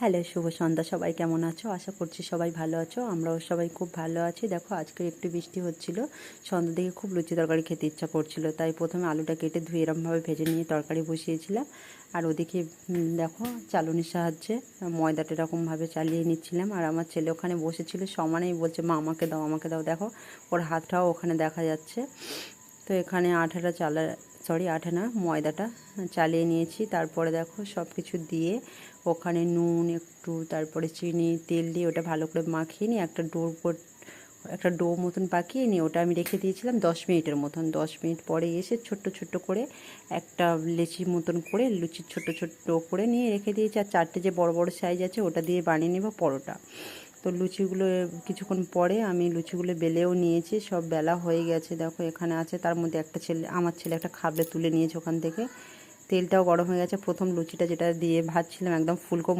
Hello, শুভ সন্ধ্যা। সবাই কেমন আছো? আশা করছি সবাই ভালো আছো। আমরাও সবাই খুব ভালো আছি। দেখো, আজকে একটু বৃষ্টি হচ্ছিল, সন্ধ্যার দিকে খুব লুচি তরকারি খেতে ইচ্ছা করছিল, তাই প্রথমে আলুটা কেটে ধুয়ে এরমভাবে ভেজে নিয়ে তরকারি বসিয়েছিলাম। আর ওদিকে দেখো, চালুনির সাহায্যে ময়দাটা এরকমভাবে চালিয়ে নিচ্ছিলাম। আর আমার ছেলে ওখানে বসেছিল, সমানেই বলছে, মা আমাকে দাও, আমাকে দাও। দেখো, ওর হাতটাও ওখানে দেখা যাচ্ছে। তো এখানে আটা না, ময়দাটা চালিয়ে নিয়েছি। তারপরে দেখো, সব কিছু দিয়ে ওখানে নুন একটু, তারপরে চিনি, তেল দিয়ে ওটা ভালো করে মাখিয়ে নিয়ে একটা ডো মতন পাকিয়ে নিয়ে ওটা আমি রেখে দিয়েছিলাম 10 মিনিটের মতন। 10 মিনিট পরে এসে ছোট্ট ছোট্ট করে একটা লেচির মতন করে লুচির ছোট্ট ছোট্ট করে নিয়ে রেখে দিয়েছি। আর চারটে যে বড় বড় সাইজ আছে ওটা দিয়ে বানিয়ে নেব পরোটা। তো লুচিগুলো কিছুক্ষণ পরে আমি লুচিগুলো বেলেও নিয়েছি, সব বেলা হয়ে গেছে। দেখো, এখানে আছে, তার মধ্যে আমার ছেলে একটা খাবলে তুলে নিয়েছে ওখান থেকে। তেলটাও গরম হয়ে গেছে। প্রথম লুচিটা যেটা দিয়ে ভাজছিলাম একদম ফুলকো